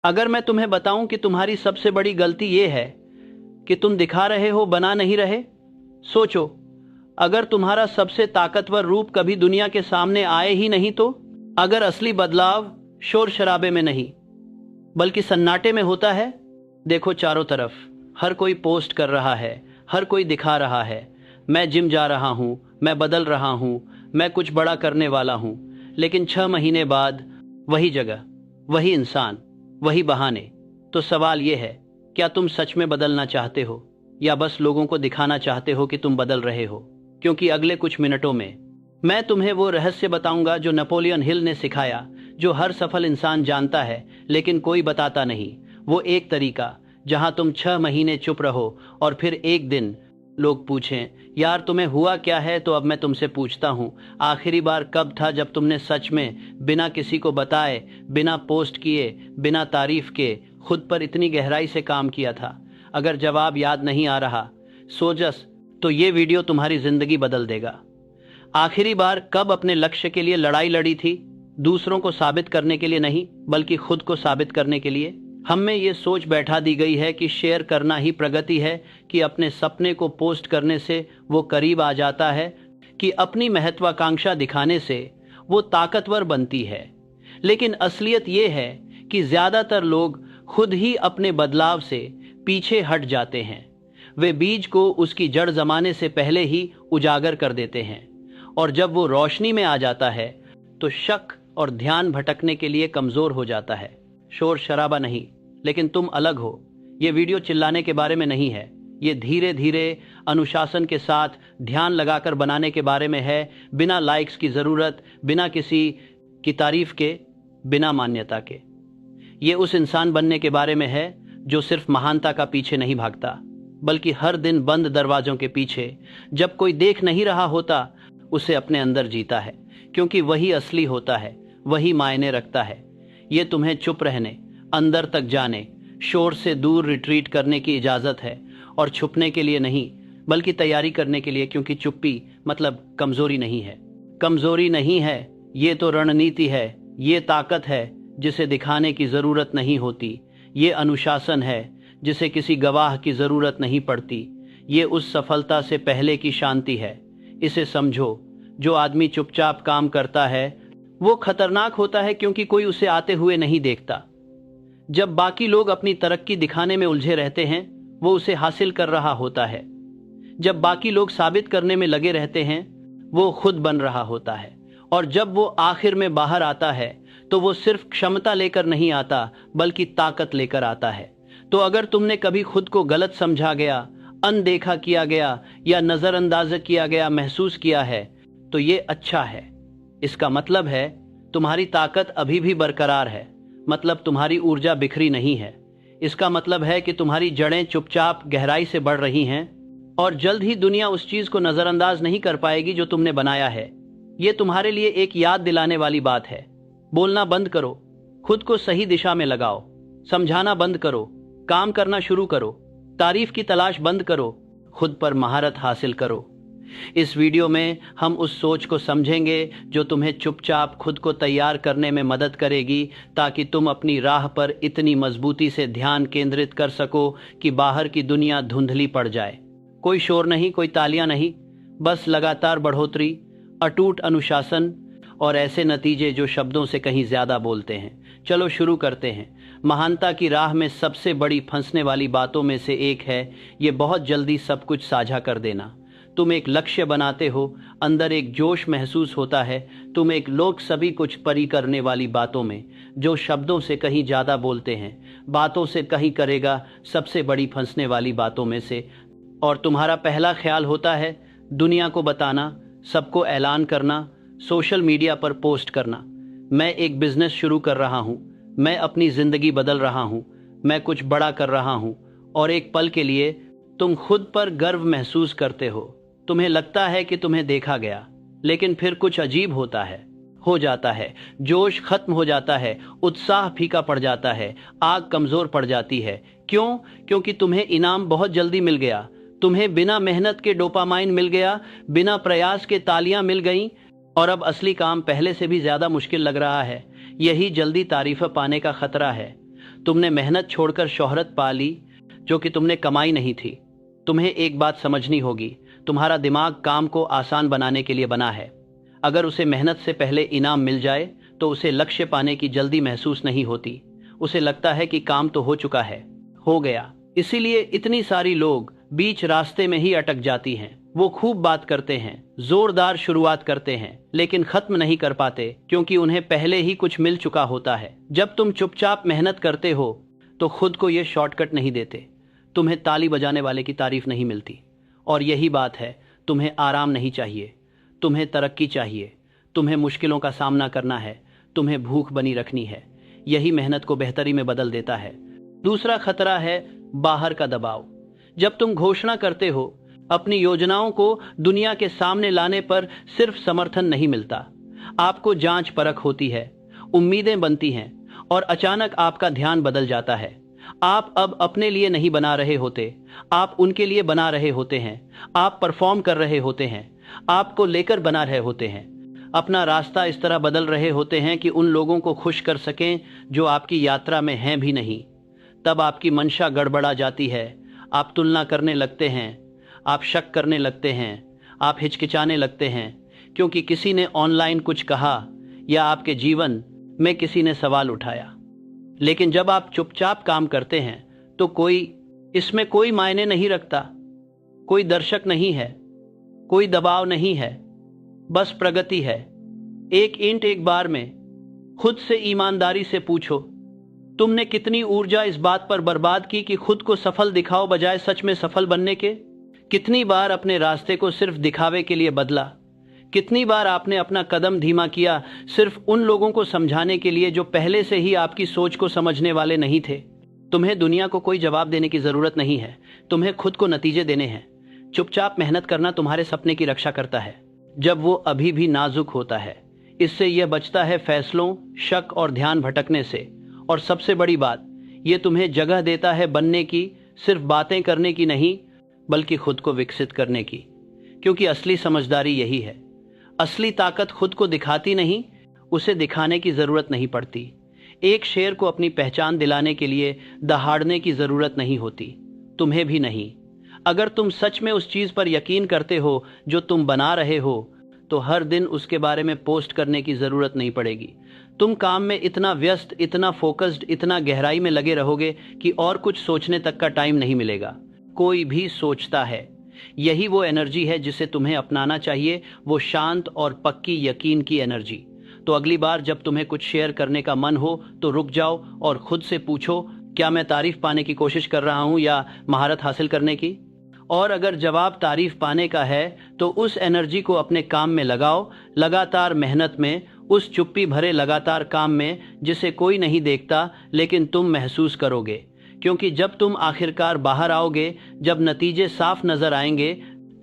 अगर मैं तुम्हें बताऊं कि तुम्हारी सबसे बड़ी गलती यह है कि तुम दिखा रहे हो, बना नहीं रहे। सोचो, अगर तुम्हारा सबसे ताकतवर रूप कभी दुनिया के सामने आए ही नहीं तो? अगर असली बदलाव शोर शराबे में नहीं बल्कि सन्नाटे में होता है। देखो चारों तरफ, हर कोई पोस्ट कर रहा है, हर कोई दिखा रहा है, मैं जिम जा रहा हूं, मैं बदल रहा हूं, मैं कुछ बड़ा करने वाला हूं। लेकिन 6 महीने बाद वही जगह, वही इंसान, वही बहाने। तो सवाल यह है, क्या तुम सच में बदलना चाहते हो या बस लोगों को दिखाना चाहते हो कि तुम बदल रहे हो? क्योंकि अगले कुछ मिनटों में मैं तुम्हें वो रहस्य बताऊंगा जो नेपोलियन हिल ने सिखाया, जो हर सफल इंसान जानता है लेकिन कोई बताता नहीं। वो एक तरीका जहां तुम 6 महीने चुप रहो और फिर एक दिन लोग पूछें, यार तुम्हें हुआ क्या है? तो अब मैं तुमसे पूछता हूं, आखिरी बार कब था जब तुमने सच में बिना किसी को बताए, बिना पोस्ट किए, बिना तारीफ के खुद पर इतनी गहराई से काम किया था? अगर जवाब याद नहीं आ रहा सोजस, तो ये वीडियो तुम्हारी जिंदगी बदल देगा। आखिरी बार कब अपने लक्ष्य के लिए लड़ाई लड़ी थी? दूसरों को साबित करने के लिए नहीं, बल्कि खुद को साबित करने के लिए। हम में ये सोच बैठा दी गई है कि शेयर करना ही प्रगति है, कि अपने सपने को पोस्ट करने से वो करीब आ जाता है, कि अपनी महत्वाकांक्षा दिखाने से वो ताकतवर बनती है। लेकिन असलियत ये है कि ज्यादातर लोग खुद ही अपने बदलाव से पीछे हट जाते हैं। वे बीज को उसकी जड़ जमाने से पहले ही उजागर कर देते हैं, और जब वो रोशनी में आ जाता है तो शक और ध्यान भटकने के लिए कमजोर हो जाता है। शोर शराबा नहीं, लेकिन तुम अलग हो। ये वीडियो चिल्लाने के बारे में नहीं है, ये धीरे धीरे अनुशासन के साथ ध्यान लगाकर बनाने के बारे में है। बिना लाइक्स की जरूरत, बिना किसी की तारीफ के, बिना मान्यता के। ये उस इंसान बनने के बारे में है जो सिर्फ महानता का पीछे नहीं भागता, बल्कि हर दिन बंद दरवाजों के पीछे, जब कोई देख नहीं रहा होता, उसे अपने अंदर जीता है। क्योंकि वही असली होता है, वही मायने रखता है। ये तुम्हें चुप रहने, अंदर तक जाने, शोर से दूर रिट्रीट करने की इजाजत है। और छुपने के लिए नहीं, बल्कि तैयारी करने के लिए। क्योंकि चुप्पी मतलब कमजोरी नहीं है। कमजोरी नहीं है, ये तो रणनीति है। ये ताकत है जिसे दिखाने की जरूरत नहीं होती। ये अनुशासन है जिसे किसी गवाह की जरूरत नहीं पड़ती। ये उस सफलता से पहले की शांति है। इसे समझो, जो आदमी चुपचाप काम करता है वो खतरनाक होता है, क्योंकि कोई उसे आते हुए नहीं देखता। जब बाकी लोग अपनी तरक्की दिखाने में उलझे रहते हैं, वो उसे हासिल कर रहा होता है। जब बाकी लोग साबित करने में लगे रहते हैं, वो खुद बन रहा होता है। और जब वो आखिर में बाहर आता है, तो वो सिर्फ क्षमता लेकर नहीं आता, बल्कि ताकत लेकर आता है। तो अगर तुमने कभी खुद को गलत समझा गया, अनदेखा किया गया या नजरअंदाज किया गया महसूस किया है, तो ये अच्छा है। इसका मतलब है तुम्हारी ताकत अभी भी बरकरार है। मतलब तुम्हारी ऊर्जा बिखरी नहीं है। इसका मतलब है कि तुम्हारी जड़ें चुपचाप गहराई से बढ़ रही हैं, और जल्द ही दुनिया उस चीज को नजरअंदाज नहीं कर पाएगी जो तुमने बनाया है। ये तुम्हारे लिए एक याद दिलाने वाली बात है। बोलना बंद करो, खुद को सही दिशा में लगाओ। समझाना बंद करो, काम करना शुरू करो। तारीफ की तलाश बंद करो, खुद पर महारत हासिल करो। इस वीडियो में हम उस सोच को समझेंगे जो तुम्हें चुपचाप खुद को तैयार करने में मदद करेगी, ताकि तुम अपनी राह पर इतनी मजबूती से ध्यान केंद्रित कर सको कि बाहर की दुनिया धुंधली पड़ जाए। कोई शोर नहीं, कोई तालियां नहीं, बस लगातार बढ़ोतरी, अटूट अनुशासन और ऐसे नतीजे जो शब्दों से कहीं ज्यादा बोलते हैं। चलो शुरू करते हैं। महानता की राह में सबसे बड़ी फंसने वाली बातों में से एक है ये बहुत जल्दी सब कुछ साझा कर देना। तुम एक लक्ष्य बनाते हो, अंदर एक जोश महसूस होता है। तुम एक लोग सभी कुछ परी करने वाली बातों में, जो शब्दों से कहीं ज़्यादा बोलते हैं, बातों से कहीं करेगा, सबसे बड़ी फंसने वाली बातों में से। और तुम्हारा पहला ख्याल होता है दुनिया को बताना, सबको ऐलान करना, सोशल मीडिया पर पोस्ट करना। मैं एक बिजनेस शुरू कर रहा हूँ, मैं अपनी ज़िंदगी बदल रहा हूँ, मैं कुछ बड़ा कर रहा हूँ। और एक पल के लिए तुम खुद पर गर्व महसूस करते हो। तुम्हें लगता है कि तुम्हें देखा गया, लेकिन फिर कुछ अजीब हो जाता है। जोश खत्म हो जाता है, उत्साह फीका पड़ जाता है, आग कमजोर पड़ जाती है। क्यों? क्योंकि तुम्हें इनाम बहुत जल्दी मिल गया। तुम्हें बिना मेहनत के डोपामाइन मिल गया, बिना प्रयास के तालियां मिल गईं, और अब असली काम पहले से भी ज्यादा मुश्किल लग रहा है। यही जल्दी तारीफ पाने का खतरा है। तुमने मेहनत छोड़कर शोहरत पा ली जो कि तुमने कमाई नहीं थी। तुम्हें एक बात समझनी होगी, तुम्हारा दिमाग काम को आसान बनाने के लिए बना है। अगर उसे मेहनत से पहले इनाम मिल जाए तो उसे लक्ष्य पाने की जल्दी महसूस नहीं होती। उसे लगता है कि काम तो हो चुका है, हो गया। इसीलिए इतनी सारी लोग बीच रास्ते में ही अटक जाती हैं। वो खूब बात करते हैं, जोरदार शुरुआत करते हैं, लेकिन खत्म नहीं कर पाते क्योंकि उन्हें पहले ही कुछ मिल चुका होता है। जब तुम चुपचाप मेहनत करते हो तो खुद को ये शॉर्टकट नहीं देते। तुम्हें ताली बजाने वाले की तारीफ नहीं मिलती। और यही बात है, तुम्हें आराम नहीं चाहिए, तुम्हें तरक्की चाहिए। तुम्हें मुश्किलों का सामना करना है, तुम्हें भूख बनी रखनी है। यही मेहनत को बेहतरी में बदल देता है। दूसरा खतरा है बाहर का दबाव। जब तुम घोषणा करते हो, अपनी योजनाओं को दुनिया के सामने लाने पर सिर्फ समर्थन नहीं मिलता, आपको जांच परख होती है, उम्मीदें बनती हैं और अचानक आपका ध्यान बदल जाता है। आप अब अपने लिए नहीं बना रहे होते, आप उनके लिए बना रहे होते हैं। आप परफॉर्म कर रहे होते हैं, आपको लेकर बना रहे होते हैं। अपना रास्ता इस तरह बदल रहे होते हैं कि उन लोगों को खुश कर सकें जो आपकी यात्रा में हैं भी नहीं। तब आपकी मंशा गड़बड़ा जाती है। आप तुलना करने लगते हैं, आप शक करने लगते हैं, आप हिचकिचाने लगते हैं क्योंकि किसी ने ऑनलाइन कुछ कहा या आपके जीवन में किसी ने सवाल उठाया। लेकिन जब आप चुपचाप काम करते हैं तो इसमें कोई मायने नहीं रखता। कोई दर्शक नहीं है, कोई दबाव नहीं है, बस प्रगति है। एक ईंट एक बार में। खुद से ईमानदारी से पूछो, तुमने कितनी ऊर्जा इस बात पर बर्बाद की कि खुद को सफल दिखाओ बजाय सच में सफल बनने के? कितनी बार अपने रास्ते को सिर्फ दिखावे के लिए बदला? कितनी बार आपने अपना कदम धीमा किया सिर्फ उन लोगों को समझाने के लिए जो पहले से ही आपकी सोच को समझने वाले नहीं थे? तुम्हें दुनिया को कोई जवाब देने की जरूरत नहीं है, तुम्हें खुद को नतीजे देने हैं। चुपचाप मेहनत करना तुम्हारे सपने की रक्षा करता है जब वो अभी भी नाजुक होता है। इससे यह बचता है फैसलों, शक और ध्यान भटकने से। और सबसे बड़ी बात, ये तुम्हें जगह देता है बनने की, सिर्फ बातें करने की नहीं, बल्कि खुद को विकसित करने की। क्योंकि असली समझदारी यही है। असली ताकत खुद को दिखाती नहीं, उसे दिखाने की जरूरत नहीं पड़ती। एक शेर को अपनी पहचान दिलाने के लिए दहाड़ने की जरूरत नहीं होती, तुम्हें भी नहीं। अगर तुम सच में उस चीज पर यकीन करते हो जो तुम बना रहे हो, तो हर दिन उसके बारे में पोस्ट करने की जरूरत नहीं पड़ेगी। तुम काम में इतना व्यस्त, इतना फोकस्ड, इतना गहराई में लगे रहोगे कि और कुछ सोचने तक का टाइम नहीं मिलेगा। कोई भी सोचता है, यही वो एनर्जी है जिसे तुम्हें अपनाना चाहिए, वो शांत और पक्की यकीन की एनर्जी। तो अगली बार जब तुम्हें कुछ शेयर करने का मन हो तो रुक जाओ और खुद से पूछो, क्या मैं तारीफ पाने की कोशिश कर रहा हूं या महारत हासिल करने की? और अगर जवाब तारीफ पाने का है तो उस एनर्जी को अपने काम में लगाओ, लगातार मेहनत में, उस चुप्पी भरे लगातार काम में जिसे कोई नहीं देखता लेकिन तुम महसूस करोगे। क्योंकि जब तुम आखिरकार बाहर आओगे, जब नतीजे साफ नजर आएंगे,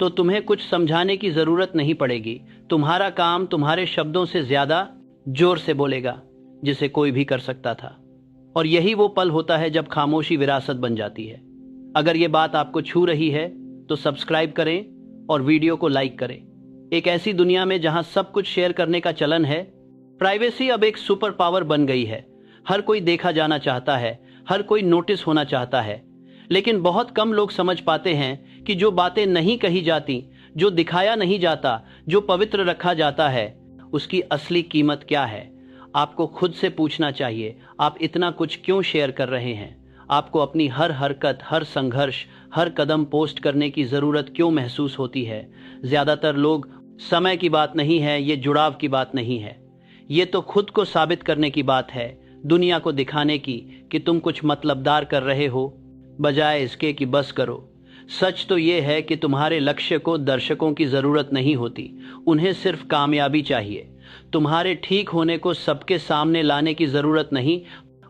तो तुम्हें कुछ समझाने की जरूरत नहीं पड़ेगी। तुम्हारा काम तुम्हारे शब्दों से ज्यादा जोर से बोलेगा, जिसे कोई भी कर सकता था। और यही वो पल होता है जब खामोशी विरासत बन जाती है। अगर ये बात आपको छू रही है तो सब्सक्राइब करें और वीडियो को लाइक करें। एक ऐसी दुनिया में जहां सब कुछ शेयर करने का चलन है, प्राइवेसी अब एक सुपर पावर बन गई है। हर कोई देखा जाना चाहता है, हर कोई नोटिस होना चाहता है, लेकिन बहुत कम लोग समझ पाते हैं कि जो बातें नहीं कही जाती, जो दिखाया नहीं जाता, जो पवित्र रखा जाता है, उसकी असली कीमत क्या है। आपको खुद से पूछना चाहिए, आप इतना कुछ क्यों शेयर कर रहे हैं? आपको अपनी हर हरकत, हर संघर्ष, हर कदम पोस्ट करने की जरूरत क्यों महसूस होती है? ज्यादातर लोग, समय की बात नहीं है, ये जुड़ाव की बात नहीं है, ये तो खुद को साबित करने की बात है, दुनिया को दिखाने की कि तुम कुछ मतलबदार कर रहे हो, बजाय इसके कि बस करो। सच तो ये है कि तुम्हारे लक्ष्य को दर्शकों की जरूरत नहीं होती, उन्हें सिर्फ कामयाबी चाहिए। तुम्हारे ठीक होने को सबके सामने लाने की जरूरत नहीं,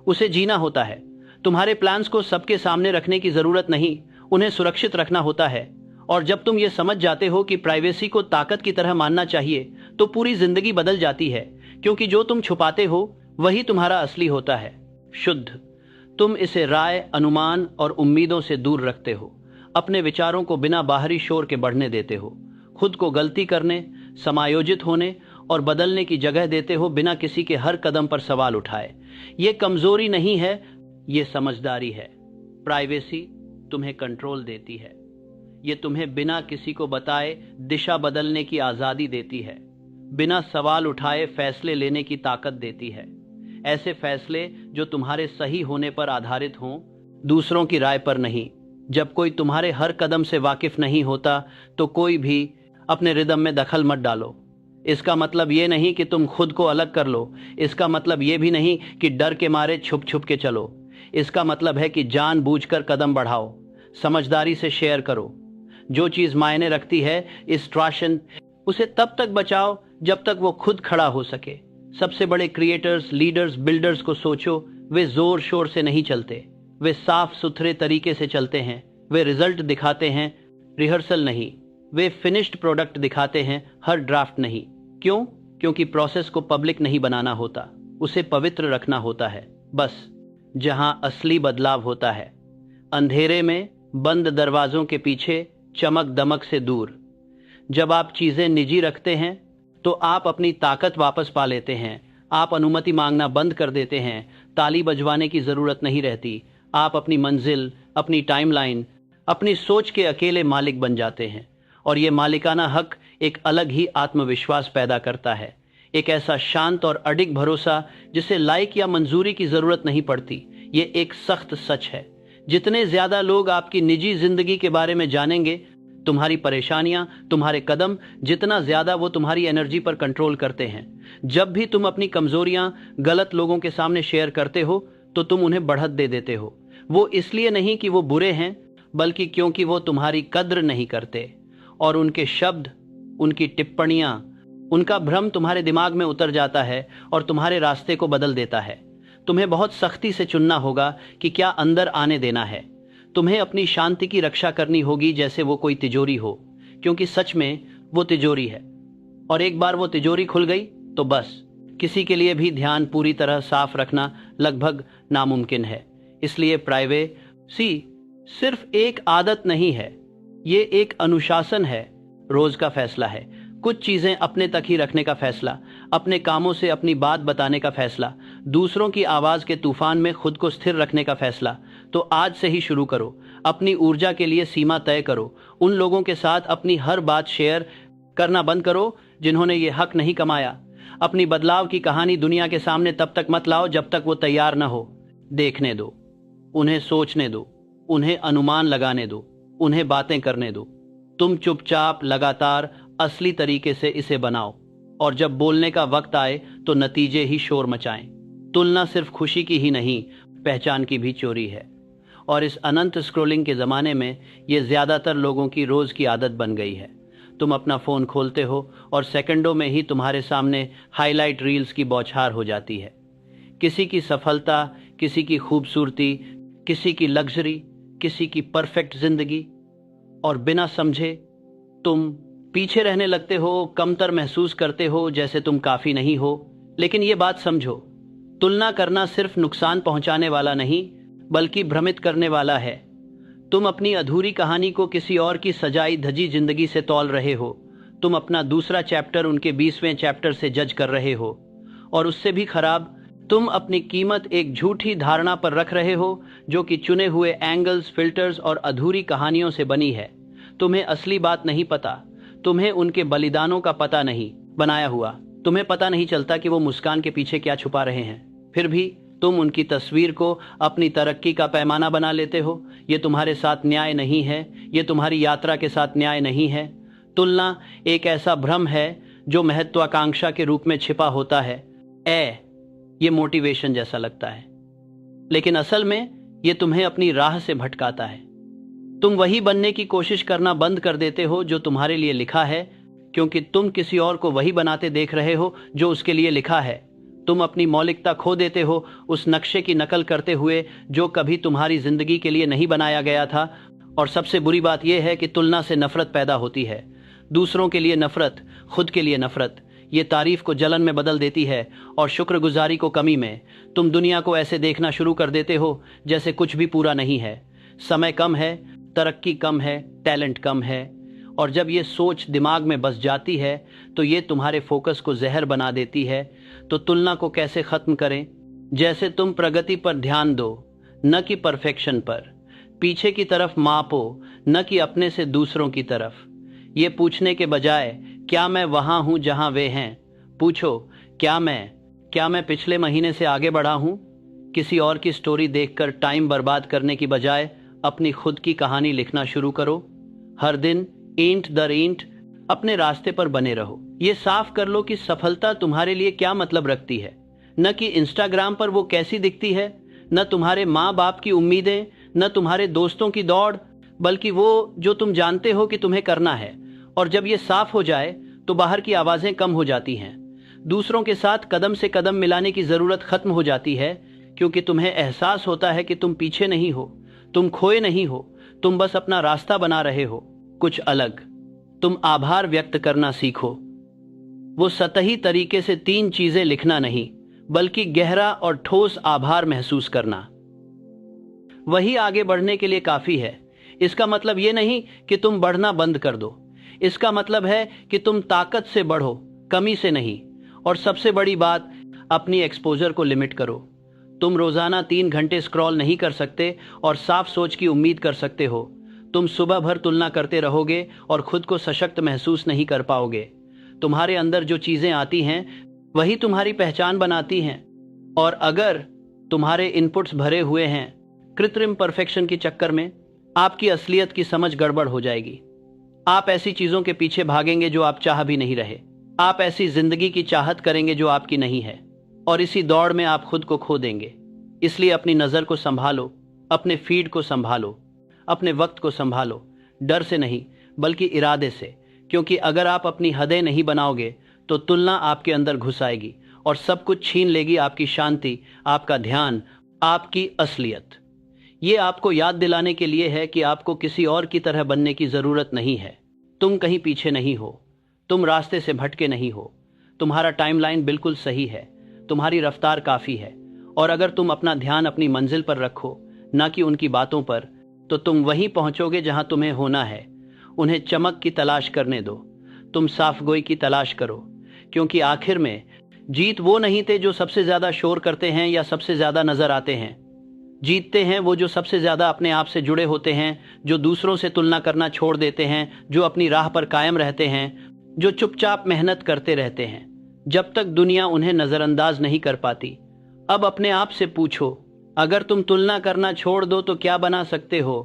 उसे जीना होता है। तुम्हारे प्लान्स को सबके सामने रखने की जरूरत नहीं, उन्हें सुरक्षित रखना होता है। और जब तुम ये समझ जाते हो कि प्राइवेसी को ताकत की तरह मानना चाहिए, तो पूरी जिंदगी बदल जाती है। क्योंकि जो तुम छुपाते हो वही तुम्हारा असली होता है, शुद्ध। तुम इसे राय, अनुमान और उम्मीदों से दूर रखते हो, अपने विचारों को बिना बाहरी शोर के बढ़ने देते हो, खुद को गलती करने, समायोजित होने और बदलने की जगह देते हो बिना किसी के हर कदम पर सवाल उठाए। ये कमजोरी नहीं है, ये समझदारी है। प्राइवेसी तुम्हें कंट्रोल देती है। ये तुम्हें बिना किसी को बताए दिशा बदलने की आज़ादी देती है। बिना सवाल उठाए फैसले लेने की ताकत देती है। ऐसे फैसले जो तुम्हारे सही होने पर आधारित हों, दूसरों की राय पर नहीं। जब कोई तुम्हारे हर कदम से वाकिफ नहीं होता तो कोई भी अपने रिदम में दखल मत डालो। इसका मतलब ये नहीं कि तुम खुद को अलग कर लो। इसका मतलब ये भी नहीं कि डर के मारे छुप छुप के चलो। इसका मतलब है कि जानबूझकर कदम बढ़ाओ, समझदारी से शेयर करो। जो चीज मायने रखती है इस ट्राशन, उसे तब तक बचाओ जब तक वो खुद खड़ा हो सके। सबसे बड़े क्रिएटर्स, लीडर्स, बिल्डर्स को सोचो। वे जोर शोर से नहीं चलते, वे साफ सुथरे तरीके से चलते हैं। वे रिजल्ट दिखाते हैं, रिहर्सल नहीं। वे फिनिश्ड प्रोडक्ट दिखाते हैं, हर ड्राफ्ट नहीं। क्यों? क्योंकि प्रोसेस को पब्लिक नहीं बनाना होता, उसे पवित्र रखना होता है। बस जहां असली बदलाव होता है, अंधेरे में, बंद दरवाजों के पीछे, चमक दमक से दूर। जब आप चीजें निजी रखते हैं तो आप अपनी ताकत वापस पा लेते हैं। आप अनुमति मांगना बंद कर देते हैं। ताली बजवाने की जरूरत नहीं रहती। आप अपनी मंजिल, अपनी टाइमलाइन, अपनी सोच के अकेले मालिक बन जाते हैं। और ये मालिकाना हक एक अलग ही आत्मविश्वास पैदा करता है। एक ऐसा शांत और अडिग भरोसा जिसे लाइक या मंजूरी की जरूरत नहीं पड़ती। ये एक सख्त सच है। जितने ज्यादा लोग आपकी निजी जिंदगी के बारे में जानेंगे, तुम्हारी परेशानियां, तुम्हारे कदम, जितना ज्यादा वो तुम्हारी एनर्जी पर कंट्रोल करते हैं। जब भी तुम अपनी कमजोरियां गलत लोगों के सामने शेयर करते हो तो तुम उन्हें बढ़त दे देते हो। वो इसलिए नहीं कि वो बुरे हैं, बल्कि क्योंकि वो तुम्हारी कद्र नहीं करते। और उनके शब्द, उनकी टिप्पणियां, उनका भ्रम तुम्हारे दिमाग में उतर जाता है और तुम्हारे रास्ते को बदल देता है। तुम्हें बहुत सख्ती से चुनना होगा कि क्या अंदर आने देना है। तुम्हें अपनी शांति की रक्षा करनी होगी जैसे वो कोई तिजोरी हो, क्योंकि सच में वो तिजोरी है। और एक बार वो तिजोरी खुल गई तो बस किसी के लिए भी ध्यान पूरी तरह साफ रखना लगभग नामुमकिन है। इसलिए प्राइवेसी सिर्फ एक आदत नहीं है, ये एक अनुशासन है। रोज का फैसला है। कुछ चीजें अपने तक ही रखने का फैसला, अपने कामों से अपनी बात बताने का फैसला, दूसरों की आवाज के तूफान में खुद को स्थिर रखने का फैसला। तो आज से ही शुरू करो। अपनी ऊर्जा के लिए सीमा तय करो। उन लोगों के साथ अपनी हर बात शेयर करना बंद करो जिन्होंने ये हक नहीं कमाया। अपनी बदलाव की कहानी दुनिया के सामने तब तक मत लाओ जब तक वो तैयार न हो। देखने दो, उन्हें सोचने दो, उन्हें अनुमान लगाने दो, उन्हें बातें करने दो। तुम चुपचाप लगातार असली तरीके से इसे बनाओ। और जब बोलने का वक्त आए तो नतीजे ही शोर मचाएं। तुलना सिर्फ खुशी की ही नहीं, पहचान की भी चोरी है। और इस अनंत स्क्रॉलिंग के ज़माने में ये ज़्यादातर लोगों की रोज़ की आदत बन गई है। तुम अपना फ़ोन खोलते हो और सेकंडों में ही तुम्हारे सामने हाईलाइट रील्स की बौछार हो जाती है। किसी की सफलता, किसी की खूबसूरती, किसी की लग्जरी, किसी की परफेक्ट ज़िंदगी। और बिना समझे तुम पीछे रहने लगते हो, कमतर महसूस करते हो, जैसे तुम काफ़ी नहीं हो। लेकिन ये बात समझो, तुलना करना सिर्फ नुकसान पहुंचाने वाला नहीं, बल्कि भ्रमित करने वाला है। तुम अपनी अधूरी कहानी को किसी और की सजाई धजी जिंदगी से तौल रहे हो। तुम अपना दूसरा चैप्टर उनके 20वें चैप्टर से जज कर रहे हो। और उससे भी खराब, तुम अपनी कीमत एक झूठी धारणा पर रख रहे हो जो कि चुने हुए एंगल्स, फिल्टर्स और अधूरी कहानियों से बनी है। तुम्हें असली बात नहीं पता, तुम्हें उनके बलिदानों का पता नहीं बनाया हुआ। तुम्हें पता नहीं चलता कि वो मुस्कान के पीछे क्या छुपा रहे हैं। फिर भी तुम उनकी तस्वीर को अपनी तरक्की का पैमाना बना लेते हो। ये तुम्हारे साथ न्याय नहीं है, ये तुम्हारी यात्रा के साथ न्याय नहीं है। तुलना एक ऐसा भ्रम है जो महत्वाकांक्षा के रूप में छिपा होता है। ये मोटिवेशन जैसा लगता है, लेकिन असल में ये तुम्हें अपनी राह से भटकाता है। तुम वही बनने की कोशिश करना बंद कर देते हो जो तुम्हारे लिए लिखा है, क्योंकि तुम किसी और को वही बनाते देख रहे हो जो उसके लिए लिखा है। तुम अपनी मौलिकता खो देते हो उस नक्शे की नकल करते हुए जो कभी तुम्हारी जिंदगी के लिए नहीं बनाया गया था। और सबसे बुरी बात यह है कि तुलना से नफरत पैदा होती है। दूसरों के लिए नफरत, खुद के लिए नफरत। ये तारीफ को जलन में बदल देती है और शुक्रगुजारी को कमी में। तुम दुनिया को ऐसे देखना शुरू कर देते हो जैसे कुछ भी पूरा नहीं है। समय कम है, तरक्की कम है, टैलेंट कम है। और जब ये सोच दिमाग में बस जाती है तो ये तुम्हारे फोकस को जहर बना देती है। तो तुलना को कैसे खत्म करें? जैसे तुम प्रगति पर ध्यान दो, न कि परफेक्शन पर। पीछे की तरफ मापो, न कि अपने से दूसरों की तरफ। ये पूछने के बजाय क्या मैं वहां हूं जहां वे हैं, पूछो क्या मैं पिछले महीने से आगे बढ़ा हूं। किसी और की स्टोरी देखकर टाइम बर्बाद करने की बजाय अपनी खुद की कहानी लिखना शुरू करो। हर दिन ईंट दर ईंट अपने रास्ते पर बने रहो। ये साफ कर लो कि सफलता तुम्हारे लिए क्या मतलब रखती है, न कि इंस्टाग्राम पर वो कैसी दिखती है, न तुम्हारे माँ बाप की उम्मीदें, न तुम्हारे दोस्तों की दौड़, बल्कि वो जो तुम जानते हो कि तुम्हें करना है। और जब ये साफ हो जाए तो बाहर की आवाजें कम हो जाती हैं। दूसरों के साथ कदम से कदम मिलाने की जरूरत खत्म हो जाती है, क्योंकि तुम्हें एहसास होता है कि तुम पीछे नहीं हो, तुम खोए नहीं हो, तुम बस अपना रास्ता बना रहे हो, कुछ अलग। तुम आभार व्यक्त करना सीखो। वो सतही तरीके से 3 चीजें लिखना नहीं, बल्कि गहरा और ठोस आभार महसूस करना। वही आगे बढ़ने के लिए काफी है। इसका मतलब ये नहीं कि तुम बढ़ना बंद कर दो। इसका मतलब है कि तुम ताकत से बढ़ो, कमी से नहीं। और सबसे बड़ी बात, अपनी एक्सपोजर को लिमिट करो। तुम रोजाना 3 घंटे स्क्रॉल नहीं कर सकते और साफ सोच की उम्मीद कर सकते हो। तुम सुबह भर तुलना करते रहोगे और खुद को सशक्त महसूस नहीं कर पाओगे। तुम्हारे अंदर जो चीजें आती हैं वही तुम्हारी पहचान बनाती हैं। और अगर तुम्हारे इनपुट्स भरे हुए हैं कृत्रिम परफेक्शन के चक्कर में, आपकी असलियत की समझ गड़बड़ हो जाएगी। आप ऐसी चीजों के पीछे भागेंगे जो आप चाह भी नहीं रहे। आप ऐसी जिंदगी की चाहत करेंगे जो आपकी नहीं है, और इसी दौड़ में आप खुद को खो देंगे। इसलिए अपनी नजर को संभालो, अपने फीड को संभालो, अपने वक्त को संभालो। डर से नहीं, बल्कि इरादे से। क्योंकि अगर आप अपनी हदें नहीं बनाओगे तो तुलना आपके अंदर घुस आएगी और सब कुछ छीन लेगी, आपकी शांति, आपका ध्यान, आपकी असलियत। ये आपको याद दिलाने के लिए है कि आपको किसी और की तरह बनने की जरूरत नहीं है। तुम कहीं पीछे नहीं हो, तुम रास्ते से भटके नहीं हो। तुम्हारा टाइमलाइन बिल्कुल सही है, तुम्हारी रफ्तार काफी है। और अगर तुम अपना ध्यान अपनी मंजिल पर रखो, ना कि उनकी बातों पर, तो तुम वहीं पहुंचोगे जहां तुम्हें होना है। उन्हें चमक की तलाश करने दो, तुम साफगोई की तलाश करो। क्योंकि आखिर में जीत वो नहीं थे जो सबसे ज्यादा शोर करते हैं या सबसे ज्यादा नजर आते हैं। जीतते हैं वो जो सबसे ज्यादा अपने आप से जुड़े होते हैं, जो दूसरों से तुलना करना छोड़ देते हैं, जो अपनी राह पर कायम रहते हैं, जो चुपचाप मेहनत करते रहते हैं जब तक दुनिया उन्हें नजरअंदाज नहीं कर पाती। अब अपने आप से पूछो, अगर तुम तुलना करना छोड़ दो तो क्या बना सकते हो?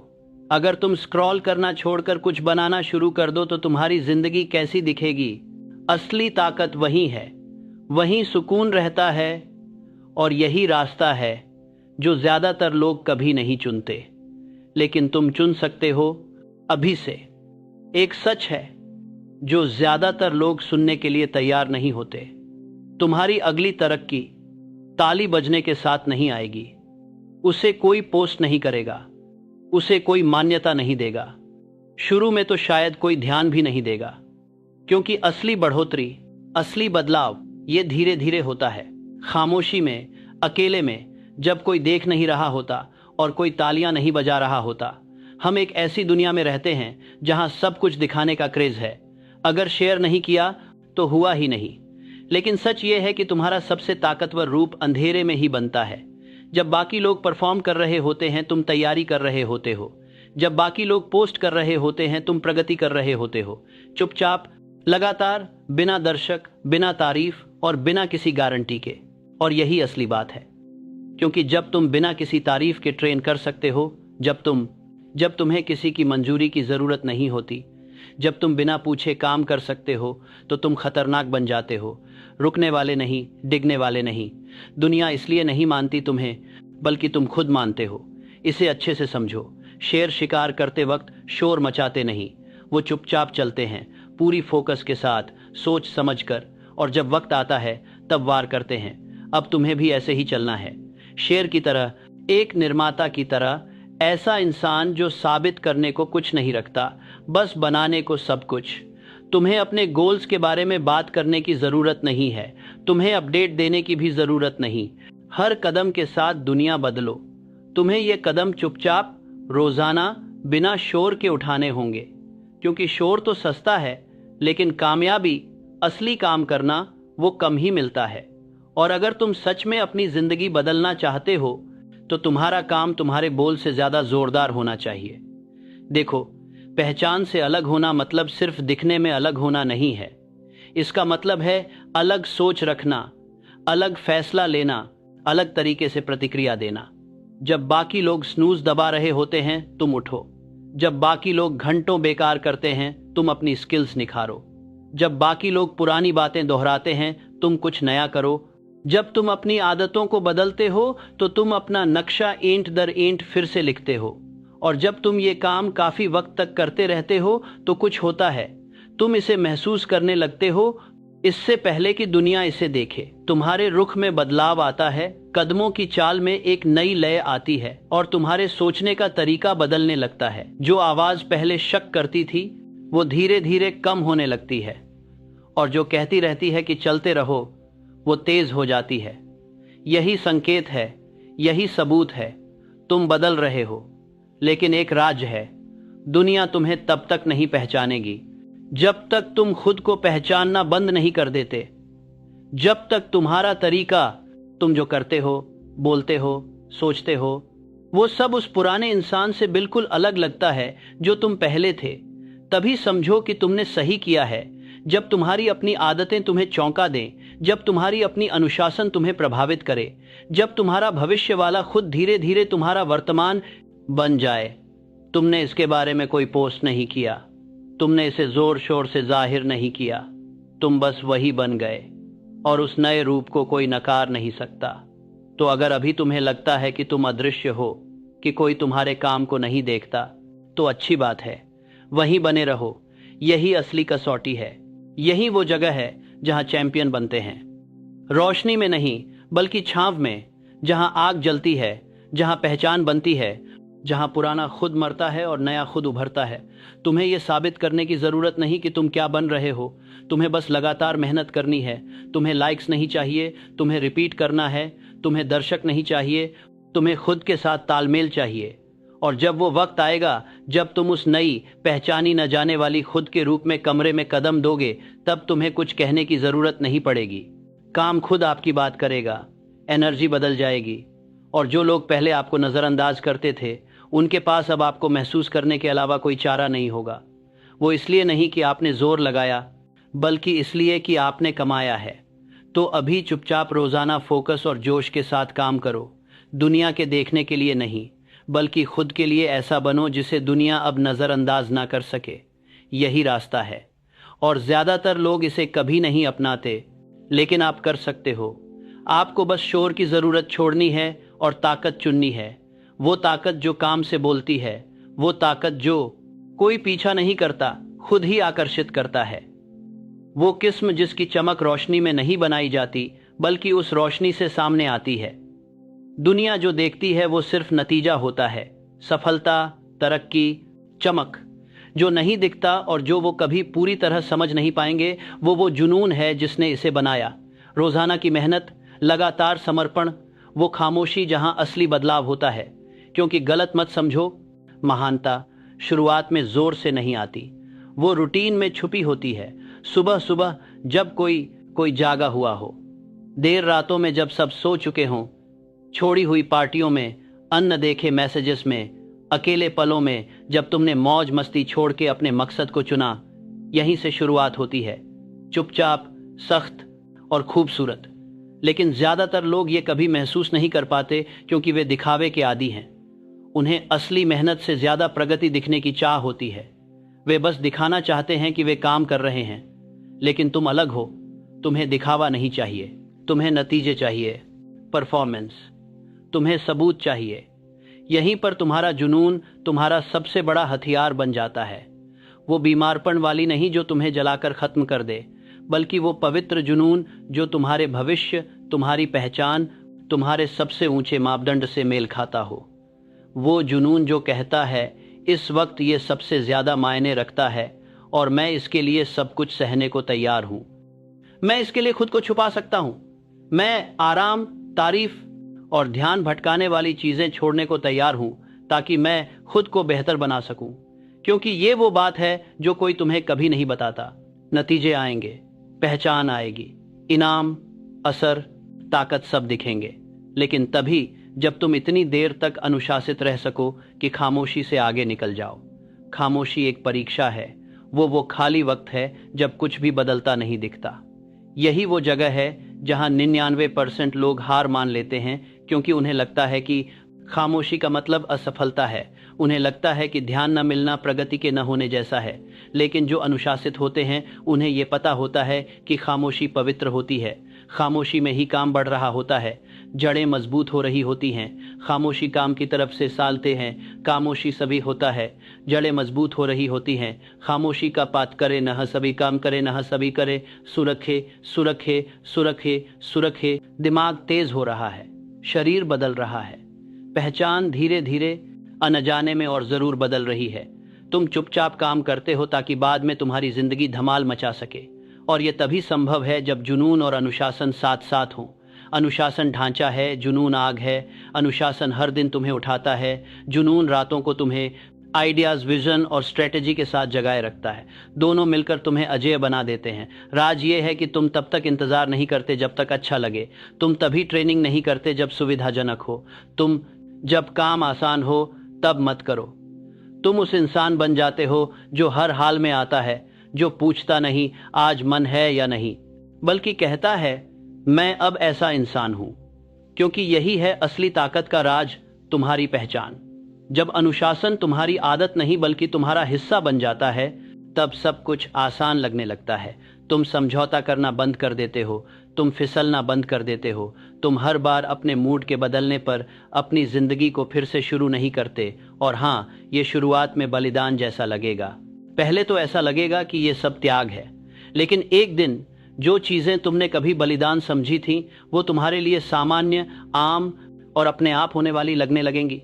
अगर तुम स्क्रॉल करना छोड़कर कुछ बनाना शुरू कर दो तो तुम्हारी जिंदगी कैसी दिखेगी? असली ताकत वही है, वहीं सुकून रहता है, और यही रास्ता है जो ज्यादातर लोग कभी नहीं चुनते, लेकिन तुम चुन सकते हो अभी से। एक सच है जो ज्यादातर लोग सुनने के लिए तैयार नहीं होते। तुम्हारी अगली तरक्की ताली बजने के साथ नहीं आएगी। उसे कोई पोस्ट नहीं करेगा, उसे कोई मान्यता नहीं देगा। शुरू में तो शायद कोई ध्यान भी नहीं देगा, क्योंकि असली बढ़ोतरी, असली बदलाव ये धीरे धीरे होता है। खामोशी में, अकेले में, जब कोई देख नहीं रहा होता और कोई तालियां नहीं बजा रहा होता। हम एक ऐसी दुनिया में रहते हैं जहां सब कुछ दिखाने का क्रेज है। अगर शेयर नहीं किया तो हुआ ही नहीं। लेकिन सच ये है कि तुम्हारा सबसे ताकतवर रूप अंधेरे में ही बनता है। जब बाकी लोग परफॉर्म कर रहे होते हैं तुम तैयारी कर रहे होते हो। जब बाकी लोग पोस्ट कर रहे होते हैं तुम प्रगति कर रहे होते हो। चुपचाप, लगातार, बिना दर्शक, बिना तारीफ और बिना किसी गारंटी के। और यही असली बात है, क्योंकि जब तुम बिना किसी तारीफ के ट्रेन कर सकते हो, जब तुम्हें किसी की मंजूरी की जरूरत नहीं होती, जब तुम बिना पूछे काम कर सकते हो, तो तुम खतरनाक बन जाते हो। रुकने वाले नहीं, डिगने वाले नहीं। दुनिया इसलिए नहीं मानती तुम्हें, बल्कि तुम खुद मानते हो। इसे अच्छे से समझो। शेर शिकार करते वक्त शोर मचाते नहीं, वो चुपचाप चलते हैं, पूरी फोकस के साथ, सोच समझ कर, और जब वक्त आता है तब वार करते हैं। अब तुम्हें भी ऐसे ही चलना है, शेर की तरह, एक निर्माता की तरह। ऐसा इंसान जो साबित करने को कुछ नहीं रखता, बस बनाने को सब कुछ। तुम्हें अपने गोल्स के बारे में बात करने की जरूरत नहीं है, तुम्हें अपडेट देने की भी जरूरत नहीं। हर कदम के साथ दुनिया बदलो। तुम्हें ये कदम चुपचाप, रोजाना, बिना शोर के उठाने होंगे, क्योंकि शोर तो सस्ता है, लेकिन कामयाबी, असली काम करना, वो कम ही मिलता है। और अगर तुम सच में अपनी जिंदगी बदलना चाहते हो तो तुम्हारा काम तुम्हारे बोल से ज्यादा जोरदार होना चाहिए। देखो, पहचान से अलग होना मतलब सिर्फ दिखने में अलग होना नहीं है। इसका मतलब है अलग सोच रखना, अलग फैसला लेना, अलग तरीके से प्रतिक्रिया देना। जब बाकी लोग स्नूज दबा रहे होते हैं, तुम उठो। जब बाकी लोग घंटों बेकार करते हैं, तुम अपनी स्किल्स निखारो। जब बाकी लोग पुरानी बातें दोहराते हैं, तुम कुछ नया करो। जब तुम अपनी आदतों को बदलते हो तो तुम अपना नक्शा ईंट दर ईंट फिर से लिखते हो। और जब तुम ये काम काफी वक्त तक करते रहते हो तो कुछ होता है, तुम इसे महसूस करने लगते हो इससे पहले कि दुनिया इसे देखे। तुम्हारे रुख में बदलाव आता है, कदमों की चाल में एक नई लय आती है और तुम्हारे सोचने का तरीका बदलने लगता है। जो आवाज पहले शक करती थी वो धीरे धीरे कम होने लगती है, और जो कहती रहती है कि चलते रहो, वो तेज हो जाती है। यही संकेत है, यही सबूत है, तुम बदल रहे हो। लेकिन एक राज है, दुनिया तुम्हें तब तक नहीं पहचानेगी जब तक तुम खुद को पहचानना बंद नहीं कर देते। जब तक तुम्हारा तरीका, तुम जो करते हो, बोलते हो, सोचते हो, वो सब उस पुराने इंसान से बिल्कुल अलग लगता है जो तुम पहले थे, तभी समझो कि तुमने सही किया है। जब तुम्हारी अपनी आदतें तुम्हें चौंका दें, जब तुम्हारी अपनी अनुशासन तुम्हें प्रभावित करे, जब तुम्हारा भविष्य वाला खुद धीरे धीरे तुम्हारा वर्तमान बन जाए। तुमने इसके बारे में कोई पोस्ट नहीं किया, तुमने इसे जोर शोर से जाहिर नहीं किया, तुम बस वही बन गए, और उस नए रूप को कोई नकार नहीं सकता। तो अगर अभी तुम्हें लगता है कि तुम अदृश्य हो, कि कोई तुम्हारे काम को नहीं देखता, तो अच्छी बात है, वहीं बने रहो। यही असली कसौटी है, यही वो जगह है जहां चैंपियन बनते हैं। रोशनी में नहीं, बल्कि छांव में, जहां आग जलती है, जहां पहचान बनती है, जहां पुराना खुद मरता है और नया खुद उभरता है। तुम्हें यह साबित करने की जरूरत नहीं कि तुम क्या बन रहे हो, तुम्हें बस लगातार मेहनत करनी है। तुम्हें लाइक्स नहीं चाहिए, तुम्हें रिपीट करना है। तुम्हें दर्शक नहीं चाहिए, तुम्हें खुद के साथ तालमेल चाहिए। और जब वो वक्त आएगा जब तुम उस नई, पहचानी न जाने वाली खुद के रूप में कमरे में कदम दोगे, तब तुम्हें कुछ कहने की जरूरत नहीं पड़ेगी। काम खुद आपकी बात करेगा, एनर्जी बदल जाएगी, और जो लोग पहले आपको नजरअंदाज करते थे, उनके पास अब आपको महसूस करने के अलावा कोई चारा नहीं होगा। वो इसलिए नहीं कि आपने जोर लगाया, बल्कि इसलिए कि आपने कमाया है। तो अभी चुपचाप रोजाना फोकस और जोश के साथ काम करो। दुनिया के देखने के लिए नहीं, बल्कि खुद के लिए ऐसा बनो जिसे दुनिया अब नजरअंदाज ना कर सके। यही रास्ता है, और ज्यादातर लोग इसे कभी नहीं अपनाते, लेकिन आप कर सकते हो। आपको बस शोर की जरूरत छोड़नी है और ताकत चुननी है। वो ताकत जो काम से बोलती है, वो ताकत जो कोई पीछा नहीं करता, खुद ही आकर्षित करता है। वो किस्म जिसकी चमक रोशनी में नहीं बनाई जाती, बल्कि उस रोशनी से सामने आती है। दुनिया जो देखती है वो सिर्फ नतीजा होता है, सफलता, तरक्की, चमक। जो नहीं दिखता और जो वो कभी पूरी तरह समझ नहीं पाएंगे, वो जुनून है जिसने इसे बनाया। रोजाना की मेहनत, लगातार समर्पण, वो खामोशी जहां असली बदलाव होता है। क्योंकि गलत मत समझो, महानता शुरुआत में जोर से नहीं आती, वो रूटीन में छुपी होती है। सुबह सुबह जब कोई जागा हुआ हो, देर रातों में जब सब सो चुके हों, छोड़ी हुई पार्टियों में, अन्न देखे मैसेजेस में, अकेले पलों में जब तुमने मौज मस्ती छोड़ के अपने मकसद को चुना। यहीं से शुरुआत होती है, चुपचाप, सख्त और खूबसूरत। लेकिन ज्यादातर लोग ये कभी महसूस नहीं कर पाते, क्योंकि वे दिखावे के आदी हैं। उन्हें असली मेहनत से ज्यादा प्रगति दिखने की चाह होती है। वे बस दिखाना चाहते हैं कि वे काम कर रहे हैं। लेकिन तुम अलग हो, तुम्हें दिखावा नहीं चाहिए, तुम्हें नतीजे चाहिए, परफॉर्मेंस। तुम्हें सबूत चाहिए। यहीं पर तुम्हारा जुनून तुम्हारा सबसे बड़ा हथियार बन जाता है। वो बीमारपन वाली नहीं जो तुम्हें जलाकर खत्म कर दे, बल्कि वो पवित्र जुनून जो तुम्हारे भविष्य, तुम्हारी पहचान, तुम्हारे सबसे ऊंचे मापदंड से मेल खाता हो। वो जुनून जो कहता है इस वक्त ये सबसे ज्यादा मायने रखता है, और मैं इसके लिए सब कुछ सहने को तैयार हूं। मैं इसके लिए खुद को छुपा सकता हूं। मैं आराम, तारीफ और ध्यान भटकाने वाली चीजें छोड़ने को तैयार हूं, ताकि मैं खुद को बेहतर बना सकूं। क्योंकि ये वो बात है जो कोई तुम्हें कभी नहीं बताता। नतीजे आएंगे, पहचान आएगी, इनाम, असर, ताकत सब दिखेंगे, लेकिन तभी जब तुम इतनी देर तक अनुशासित रह सको कि खामोशी से आगे निकल जाओ। खामोशी एक परीक्षा है, वो खाली वक्त है जब कुछ भी बदलता नहीं दिखता। यही वो जगह है जहां 99% लोग हार मान लेते हैं, क्योंकि उन्हें लगता है कि खामोशी का मतलब असफलता है। उन्हें लगता है कि ध्यान न मिलना प्रगति के न होने जैसा है। लेकिन जो अनुशासित होते हैं उन्हें ये पता होता है कि खामोशी पवित्र होती है। खामोशी में ही काम बढ़ रहा होता है, जड़ें मजबूत हो रही होती हैं। खामोशी काम की तरफ से सालते हैं, खामोशी सभी होता है, जड़ें मजबूत हो रही होती हैं। खामोशी का पात करे नह सभी काम करे नह सभी करे, सुरखे सुरखे सुरखे सुरखे। दिमाग तेज हो रहा है, शरीर बदल रहा है, पहचान धीरे धीरे अनजाने में और जरूर बदल रही है। तुम चुपचाप काम करते हो ताकि बाद में तुम्हारी जिंदगी धमाल मचा सके, और यह तभी संभव है जब जुनून और अनुशासन साथ साथ हों। अनुशासन ढांचा है, जुनून आग है। अनुशासन हर दिन तुम्हें उठाता है, जुनून रातों को तुम्हें आइडियाज, विजन और स्ट्रेटेजी के साथ जगाए रखता है। दोनों मिलकर तुम्हें अजेय बना देते हैं। राज ये है कि तुम तब तक इंतजार नहीं करते जब तक अच्छा लगे। तुम तभी ट्रेनिंग नहीं करते जब सुविधाजनक हो। तुम जब काम आसान हो तब मत करो। तुम उस इंसान बन जाते हो जो हर हाल में आता है, जो पूछता नहीं आज मन है या नहीं, बल्कि कहता है मैं अब ऐसा इंसान हूं। क्योंकि यही है असली ताकत का राज, तुम्हारी पहचान। जब अनुशासन तुम्हारी आदत नहीं बल्कि तुम्हारा हिस्सा बन जाता है, तब सब कुछ आसान लगने लगता है। तुम समझौता करना बंद कर देते हो, तुम फिसलना बंद कर देते हो। तुम हर बार अपने मूड के बदलने पर अपनी जिंदगी को फिर से शुरू नहीं करते। और हाँ, ये शुरुआत में बलिदान जैसा लगेगा। पहले तो ऐसा लगेगा कि ये सब त्याग है, लेकिन एक दिन जो चीजें तुमने कभी बलिदान समझी थीं, वो तुम्हारे लिए सामान्य, आम और अपने आप होने वाली लगने लगेंगी।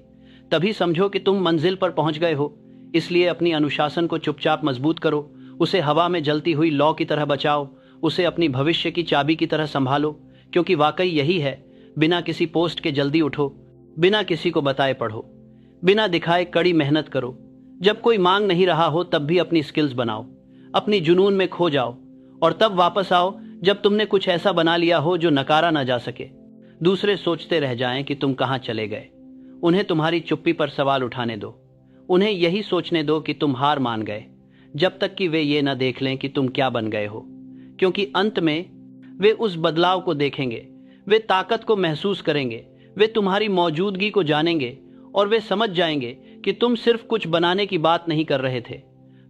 तभी समझो कि तुम मंजिल पर पहुंच गए हो। इसलिए अपनी अनुशासन को चुपचाप मजबूत करो, उसे हवा में जलती हुई लौ की तरह बचाओ, उसे अपनी भविष्य की चाबी की तरह संभालो। क्योंकि वाकई यही है, बिना किसी पोस्ट के जल्दी उठो, बिना किसी को बताए पढ़ो, बिना दिखाए कड़ी मेहनत करो। जब कोई मांग नहीं रहा हो तब भी अपनी स्किल्स बनाओ, अपनी जुनून में खो जाओ, और तब वापस आओ जब तुमने कुछ ऐसा बना लिया हो जो नकारा ना जा सके। दूसरे सोचते रह जाएं कि तुम कहां चले गए, उन्हें तुम्हारी चुप्पी पर सवाल उठाने दो। उन्हें यही सोचने दो कि तुम हार मान गए, जब तक कि वे ये न देख लें कि तुम क्या बन गए हो। क्योंकि अंत में वे उस बदलाव को देखेंगे, वे ताकत को महसूस करेंगे, वे तुम्हारी मौजूदगी को जानेंगे, और वे समझ जाएंगे कि तुम सिर्फ कुछ बनाने की बात नहीं कर रहे थे,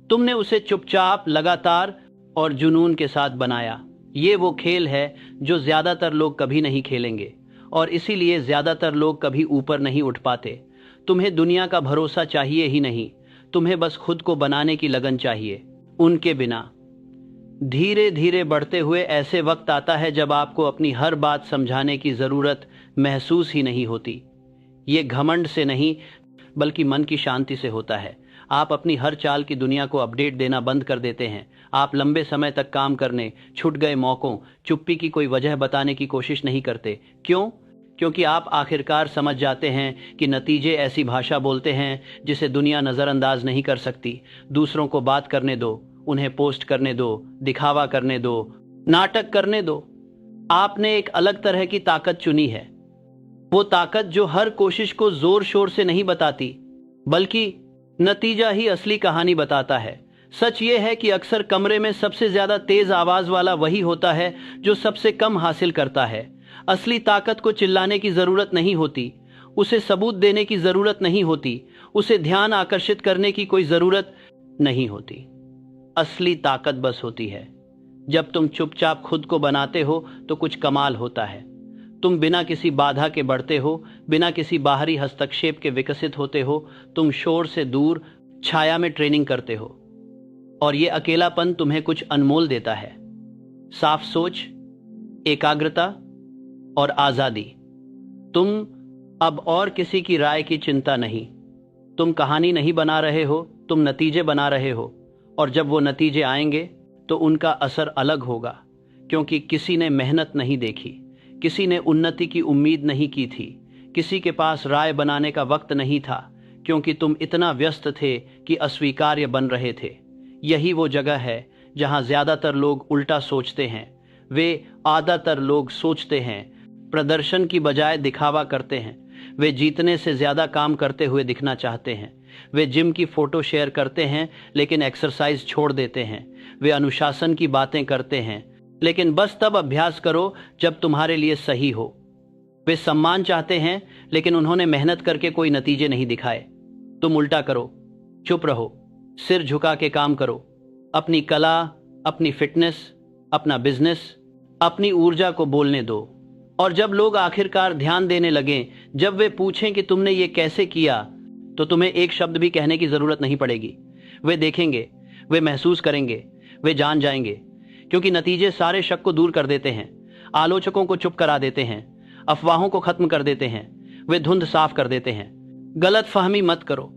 तुमने उसे चुपचाप, लगातार और जुनून के साथ बनाया। ये वो खेल है जो ज्यादातर लोग कभी नहीं खेलेंगे, और इसीलिए ज्यादातर लोग कभी ऊपर नहीं उठ पाते। तुम्हें दुनिया का भरोसा चाहिए ही नहीं, तुम्हें बस खुद को बनाने की लगन चाहिए। उनके बिना धीरे धीरे बढ़ते हुए ऐसे वक्त आता है जब आपको अपनी हर बात समझाने की जरूरत महसूस ही नहीं होती। ये घमंड से नहीं, बल्कि मन की शांति से होता है। आप अपनी हर चाल की दुनिया को अपडेट देना बंद कर देते हैं। आप लंबे समय तक काम करने, छूट गए मौकों, चुप्पी की कोई वजह बताने की कोशिश नहीं करते। क्यों? क्योंकि आप आखिरकार समझ जाते हैं कि नतीजे ऐसी भाषा बोलते हैं जिसे दुनिया नज़रअंदाज नहीं कर सकती। दूसरों को बात करने दो, उन्हें पोस्ट करने दो, दिखावा करने दो, नाटक करने दो। आपने एक अलग तरह की ताकत चुनी है, वो ताकत जो हर कोशिश को जोर शोर से नहीं बताती, बल्कि नतीजा ही असली कहानी बताता है। सच ये है कि अक्सर कमरे में सबसे ज्यादा तेज आवाज वाला वही होता है जो सबसे कम हासिल करता है। असली ताकत को चिल्लाने की जरूरत नहीं होती, उसे सबूत देने की जरूरत नहीं होती, उसे ध्यान आकर्षित करने की कोई जरूरत नहीं होती। असली ताकत बस होती है जब तुम चुपचाप खुद को बनाते हो तो कुछ कमाल होता है। तुम बिना किसी बाधा के बढ़ते हो, बिना किसी बाहरी हस्तक्षेप के विकसित होते हो। तुम शोर से दूर छाया में ट्रेनिंग करते हो, और ये अकेलापन तुम्हें कुछ अनमोल देता है। साफ सोच, एकाग्रता और आजादी। तुम अब और किसी की राय की चिंता नहीं। तुम कहानी नहीं बना रहे हो, तुम नतीजे बना रहे हो। और जब वो नतीजे आएंगे तो उनका असर अलग होगा, क्योंकि किसी ने मेहनत नहीं देखी, किसी ने उन्नति की उम्मीद नहीं की थी, किसी के पास राय बनाने का वक्त नहीं था, क्योंकि तुम इतना व्यस्त थे कि अस्वीकार्य बन रहे थे। यही वो जगह है जहां ज्यादातर लोग उल्टा सोचते हैं। वे आदातर लोग सोचते हैं, प्रदर्शन की बजाय दिखावा करते हैं। वे जीतने से ज्यादा काम करते हुए दिखना चाहते हैं। वे जिम की फोटो शेयर करते हैं लेकिन एक्सरसाइज छोड़ देते हैं। वे अनुशासन की बातें करते हैं लेकिन बस तब अभ्यास करो जब तुम्हारे लिए सही हो। वे सम्मान चाहते हैं लेकिन उन्होंने मेहनत करके कोई नतीजे नहीं दिखाए। तुम उल्टा करो, चुप रहो, सिर झुका के काम करो। अपनी कला, अपनी फिटनेस, अपना बिजनेस, अपनी ऊर्जा को बोलने दो। और जब लोग आखिरकार ध्यान देने लगें, जब वे पूछें कि तुमने ये कैसे किया, तो तुम्हें एक शब्द भी कहने की जरूरत नहीं पड़ेगी। वे देखेंगे, वे महसूस करेंगे, वे जान जाएंगे। क्योंकि नतीजे सारे शक को दूर कर देते हैं, आलोचकों को चुप करा देते हैं, अफवाहों को खत्म कर देते हैं, वे धुंध साफ कर देते हैं। गलत फहमी मत करो।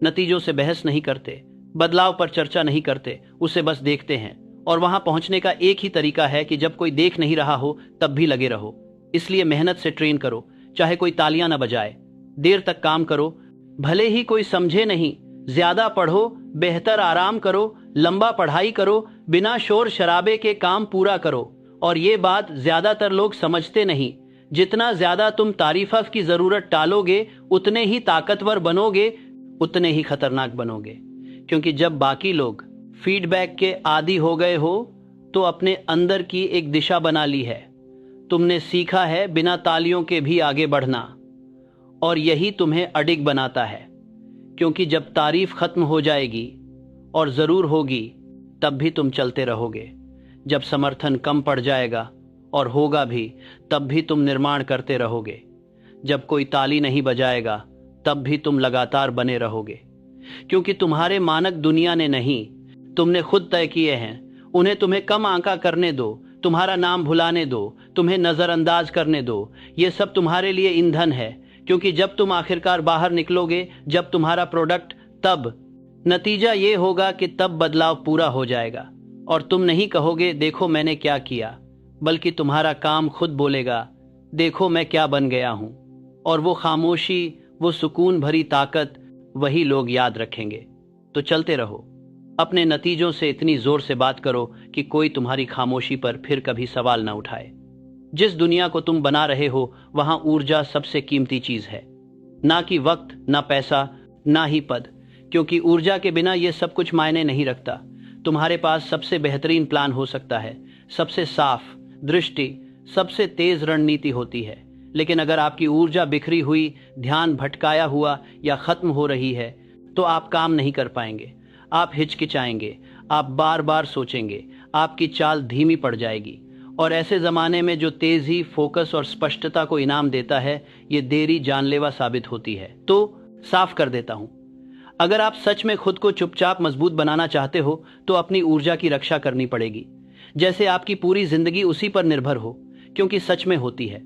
नतीजों से बहस नहीं करते, बदलाव पर चर्चा नहीं करते, उसे बस देखते हैं। और वहां पहुंचने का एक ही तरीका है कि जब कोई देख नहीं रहा हो तब भी लगे रहो। इसलिए मेहनत से ट्रेन करो, चाहे कोई तालियां न बजाए। देर तक काम करो, भले ही कोई समझे नहीं। ज्यादा पढ़ो, बेहतर आराम करो, लंबा पढ़ाई करो, बिना शोर शराबे के काम पूरा करो। और ये बात ज्यादातर लोग समझते नहीं। जितना ज्यादा तुम तारीफ की जरूरत टालोगे, उतने ही ताकतवर बनोगे, उतने ही खतरनाक बनोगे। क्योंकि जब बाकी लोग फीडबैक के आदी हो गए हो तो अपने अंदर की एक दिशा बना ली है। तुमने सीखा है बिना तालियों के भी आगे बढ़ना, और यही तुम्हें अडिग बनाता है। क्योंकि जब तारीफ खत्म हो जाएगी, और जरूर होगी, तब भी तुम चलते रहोगे। जब समर्थन कम पड़ जाएगा, और होगा भी, तब भी तुम निर्माण करते रहोगे। जब कोई ताली नहीं बजाएगा, तब भी तुम लगातार बने रहोगे। क्योंकि तुम्हारे मानक दुनिया ने नहीं, तुमने खुद तय किए हैं। उन्हें तुम्हें कम आंका करने दो, तुम्हारा नाम भुलाने दो, तुम्हें नजरअंदाज करने दो। ये सब तुम्हारे लिए ईंधन है। क्योंकि जब तुम आखिरकार बाहर निकलोगे, जब तुम्हारा प्रोडक्ट, तब नतीजा ये होगा कि तब बदलाव पूरा हो जाएगा। और तुम नहीं कहोगे देखो मैंने क्या किया, बल्कि तुम्हारा काम खुद बोलेगा देखो मैं क्या बन गया हूं। और वो खामोशी, वो सुकून भरी ताकत, वही लोग याद रखेंगे। तो चलते रहो, अपने नतीजों से इतनी जोर से बात करो कि कोई तुम्हारी खामोशी पर फिर कभी सवाल न उठाए। जिस दुनिया को तुम बना रहे हो, वहां ऊर्जा सबसे कीमती चीज है। ना कि वक्त, ना पैसा, ना ही पद। क्योंकि ऊर्जा के बिना यह सब कुछ मायने नहीं रखता। तुम्हारे पास सबसे बेहतरीन प्लान हो सकता है, सबसे साफ दृष्टि, सबसे तेज रणनीति होती है, लेकिन अगर आपकी ऊर्जा बिखरी हुई, ध्यान भटकाया हुआ या खत्म हो रही है, तो आप काम नहीं कर पाएंगे। आप हिचकिचाएंगे, आप बार बार सोचेंगे, आपकी चाल धीमी पड़ जाएगी। और ऐसे जमाने में जो तेजी, फोकस और स्पष्टता को इनाम देता है, ये देरी जानलेवा साबित होती है। तो साफ कर देता हूं, अगर आप सच में खुद को चुपचाप मजबूत बनाना चाहते हो, तो अपनी ऊर्जा की रक्षा करनी पड़ेगी, जैसे आपकी पूरी जिंदगी उसी पर निर्भर हो। क्योंकि सच में होती है।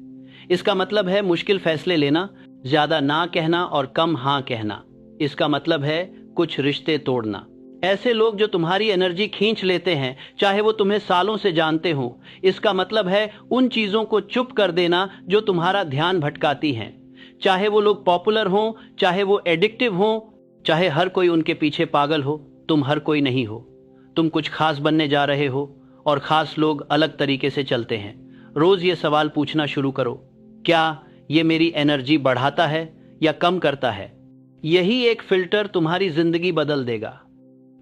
इसका मतलब है मुश्किल फैसले लेना, ज्यादा ना कहना और कम हाँ कहना। इसका मतलब है कुछ रिश्ते तोड़ना। ऐसे लोग जो तुम्हारी एनर्जी खींच लेते हैं, चाहे वो तुम्हें सालों से जानते हो। इसका मतलब है उन चीजों को चुप कर देना जो तुम्हारा ध्यान भटकाती हैं। चाहे वो लोग पॉपुलर हों, चाहे वो एडिक्टिव हों, चाहे हर कोई उनके पीछे पागल हो, तुम हर कोई नहीं हो। तुम कुछ खास बनने जा रहे हो, और खास लोग अलग तरीके से चलते हैं। रोज ये सवाल पूछना शुरू करो, क्या ये मेरी एनर्जी बढ़ाता है या कम करता है? यही एक फिल्टर तुम्हारी जिंदगी बदल देगा।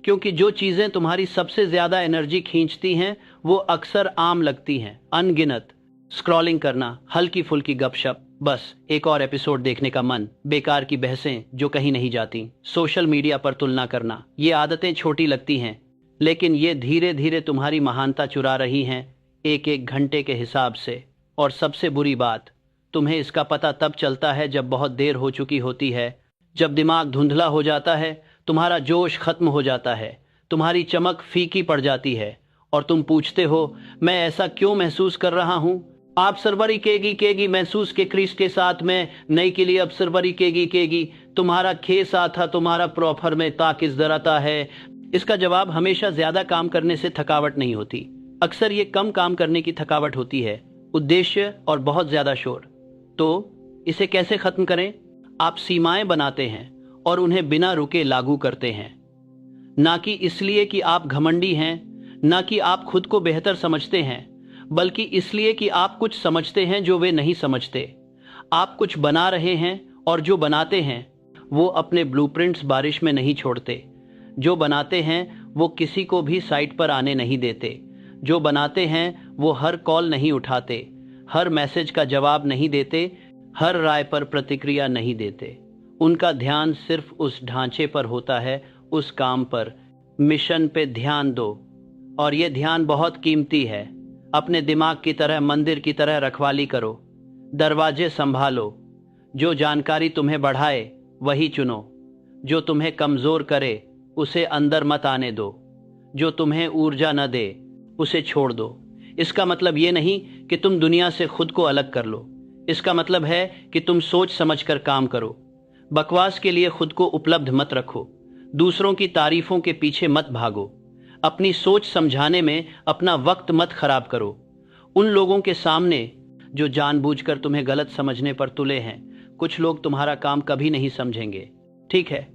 क्योंकि जो चीजें तुम्हारी सबसे ज्यादा एनर्जी खींचती हैं, वो अक्सर आम लगती हैं। अनगिनत स्क्रॉलिंग करना, हल्की फुल्की गपशप, बस एक और एपिसोड देखने का मन, बेकार की बहसें जो कहीं नहीं जाती, सोशल मीडिया पर तुलना करना। ये आदतें छोटी लगती हैं, लेकिन ये धीरे धीरे तुम्हारी महानता चुरा रही हैं, एक एक घंटे के हिसाब से। और सबसे बुरी बात, तुम्हें इसका पता तब चलता है जब बहुत देर हो चुकी होती है, जब दिमाग धुंधला हो जाता है, तुम्हारा जोश खत्म हो जाता है, तुम्हारी चमक फीकी पड़ जाती है, और तुम पूछते हो मैं ऐसा क्यों महसूस कर रहा हूं? आप सरवरी केगी महसूस के क्रीज के साथ में नई के लिए अब सरवरी केगी तुम्हारा खेसा था, तुम्हारा प्रॉफर में ताकिस दराता है। इसका जवाब हमेशा ज्यादा काम करने से थकावट नहीं होती। अक्सर ये कम काम करने की थकावट होती है, उद्देश्य और बहुत ज्यादा शोर। तो इसे कैसे खत्म करें? आप सीमाएं बनाते हैं और उन्हें बिना रुके लागू करते हैं। ना कि इसलिए कि आप घमंडी हैं, ना कि आप खुद को बेहतर समझते हैं, बल्कि इसलिए कि आप कुछ समझते हैं जो वे नहीं समझते। आप कुछ बना रहे हैं और जो बनाते हैं वो अपने ब्लूप्रिंट्स बारिश में नहीं छोड़ते। जो बनाते हैं वो किसी को भी साइट पर आने नहीं देते। जो बनाते हैं वो हर कॉल नहीं उठाते, हर मैसेज का जवाब नहीं देते, हर राय पर प्रतिक्रिया नहीं देते। उनका ध्यान सिर्फ उस ढांचे पर होता है, उस काम पर, मिशन पे ध्यान दो। और ये ध्यान बहुत कीमती है। अपने दिमाग की तरह, मंदिर की तरह रखवाली करो, दरवाजे संभालो। जो जानकारी तुम्हें बढ़ाए वही चुनो, जो तुम्हें कमजोर करे उसे अंदर मत आने दो, जो तुम्हें ऊर्जा न दे उसे छोड़ दो। इसका मतलब ये नहीं कि तुम दुनिया से खुद को अलग कर लो। इसका मतलब है कि तुम सोच समझकर काम करो। बकवास के लिए खुद को उपलब्ध मत रखो। दूसरों की तारीफों के पीछे मत भागो। अपनी सोच समझाने में अपना वक्त मत खराब करो। उन लोगों के सामने जो जानबूझकर तुम्हें गलत समझने पर तुले हैं, कुछ लोग तुम्हारा काम कभी नहीं समझेंगे। ठीक है,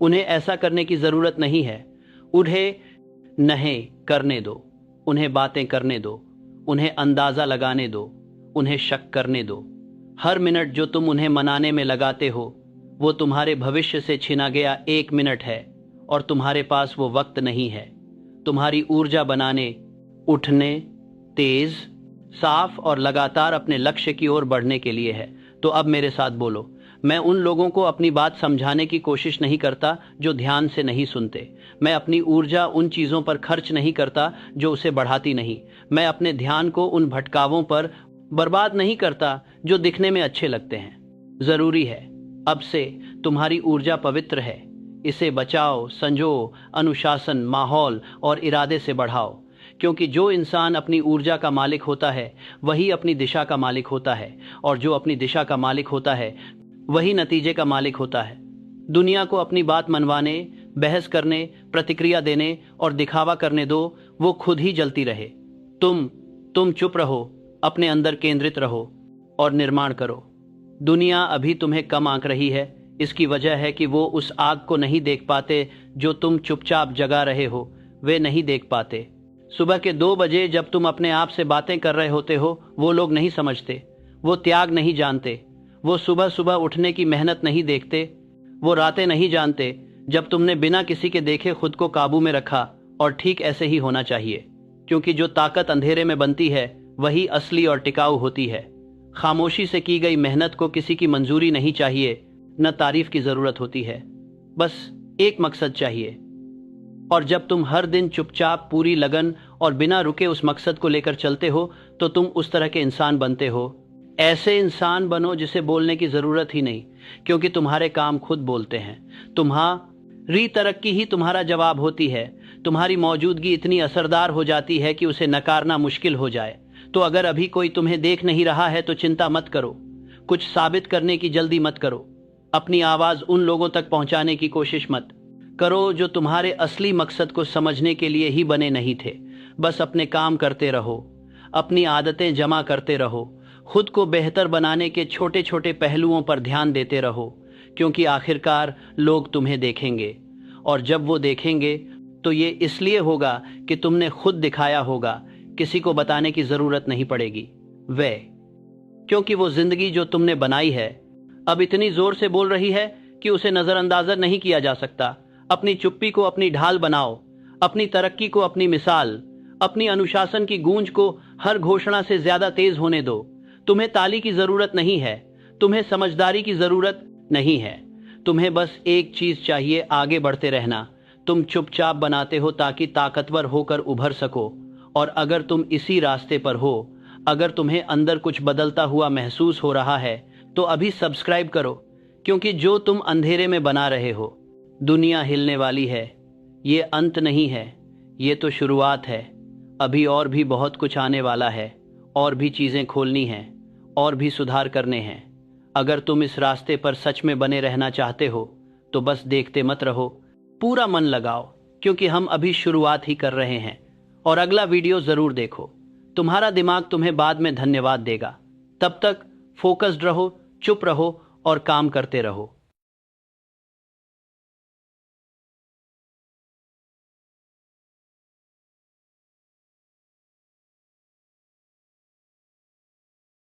उन्हें ऐसा करने की जरूरत नहीं है। उन्हें नहीं करने दो, उन्हें बातें करने दो, उन्हें अंदाजा लगाने दो, उन्हें शक करने दो। हर मिनट जो तुम उन्हें मनाने में लगाते हो वो तुम्हारे भविष्य से छीना गया 1 मिनट है, और तुम्हारे पास वो वक्त नहीं है। तुम्हारी ऊर्जा बनाने, उठने, तेज, साफ और लगातार अपने लक्ष्य की ओर बढ़ने के लिए है। तो अब मेरे साथ बोलो, मैं उन लोगों को अपनी बात समझाने की कोशिश नहीं करता जो ध्यान से नहीं सुनते। मैं अपनी ऊर्जा उन चीज़ों पर खर्च नहीं करता जो उसे बढ़ाती नहीं। मैं अपने ध्यान को उन भटकावों पर बर्बाद नहीं करता जो दिखने में अच्छे लगते हैं। जरूरी है, अब से तुम्हारी ऊर्जा पवित्र है। इसे बचाओ, संजो, अनुशासन, माहौल और इरादे से बढ़ाओ। क्योंकि जो इंसान अपनी ऊर्जा का मालिक होता है वही अपनी दिशा का मालिक होता है, और जो अपनी दिशा का मालिक होता है वही नतीजे का मालिक होता है। दुनिया को अपनी बात मनवाने, बहस करने, प्रतिक्रिया देने और दिखावा करने दो, वो खुद ही जलती रहे। तुम चुप रहो, अपने अंदर केंद्रित रहो और निर्माण करो। दुनिया अभी तुम्हें कम आंक रही है। इसकी वजह है कि वो उस आग को नहीं देख पाते जो तुम चुपचाप जगा रहे हो। वे नहीं देख पाते। सुबह के 2 बजे जब तुम अपने आप से बातें कर रहे होते हो, वो लोग नहीं समझते। वो त्याग नहीं जानते। वो सुबह सुबह उठने की मेहनत नहीं देखते। वो रातें नहीं जानते जब तुमने बिना किसी के देखे खुद को काबू में रखा। और ठीक ऐसे ही होना चाहिए, क्योंकि जो ताकत अंधेरे में बनती है वही असली और टिकाऊ होती है। खामोशी से की गई मेहनत को किसी की मंजूरी नहीं चाहिए, न तारीफ की जरूरत होती है। बस एक मकसद चाहिए। और जब तुम हर दिन चुपचाप, पूरी लगन और बिना रुके उस मकसद को लेकर चलते हो तो तुम उस तरह के इंसान बनते हो। ऐसे इंसान बनो जिसे बोलने की जरूरत ही नहीं, क्योंकि तुम्हारे काम खुद बोलते हैं। तुम्हारी तरक्की ही तुम्हारा जवाब होती है। तुम्हारी मौजूदगी इतनी असरदार हो जाती है कि उसे नकारना मुश्किल हो जाए। तो अगर अभी कोई तुम्हें देख नहीं रहा है तो चिंता मत करो। कुछ साबित करने की जल्दी मत करो। अपनी आवाज उन लोगों तक पहुंचाने की कोशिश मत करो जो तुम्हारे असली मकसद को समझने के लिए ही बने नहीं थे। बस अपने काम करते रहो, अपनी आदतें जमा करते रहो, खुद को बेहतर बनाने के छोटे छोटे पहलुओं पर ध्यान देते रहो, क्योंकि आखिरकार लोग तुम्हें देखेंगे। और जब वो देखेंगे तो ये इसलिए होगा कि तुमने खुद दिखाया होगा। किसी को बताने की जरूरत नहीं पड़ेगी। क्योंकि वो जिंदगी जो तुमने बनाई है अब इतनी जोर से बोल रही है कि उसे नजरअंदाज नहीं किया जा सकता। अपनी चुप्पी को अपनी ढाल बनाओ, अपनी तरक्की को अपनी मिसाल, अपनी अनुशासन की गूंज को हर घोषणा से ज्यादा तेज होने दो। तुम्हें ताली की जरूरत नहीं है, तुम्हें समझदारी की जरूरत नहीं है। तुम्हें बस एक चीज चाहिए, आगे बढ़ते रहना। तुम चुपचाप बनाते हो ताकि ताकतवर होकर उभर सको। और अगर तुम इसी रास्ते पर हो, अगर तुम्हें अंदर कुछ बदलता हुआ महसूस हो रहा है तो अभी सब्सक्राइब करो, क्योंकि जो तुम अंधेरे में बना रहे हो, दुनिया हिलने वाली है। ये अंत नहीं है, ये तो शुरुआत है। अभी और भी बहुत कुछ आने वाला है, और भी चीजें खोलनी हैं, और भी सुधार करने हैं। अगर तुम इस रास्ते पर सच में बने रहना चाहते हो तो बस देखते मत रहो, पूरा मन लगाओ, क्योंकि हम अभी शुरुआत ही कर रहे हैं। और अगला वीडियो जरूर देखो, तुम्हारा दिमाग तुम्हें बाद में धन्यवाद देगा। तब तक फोकस्ड रहो, चुप रहो और काम करते रहो।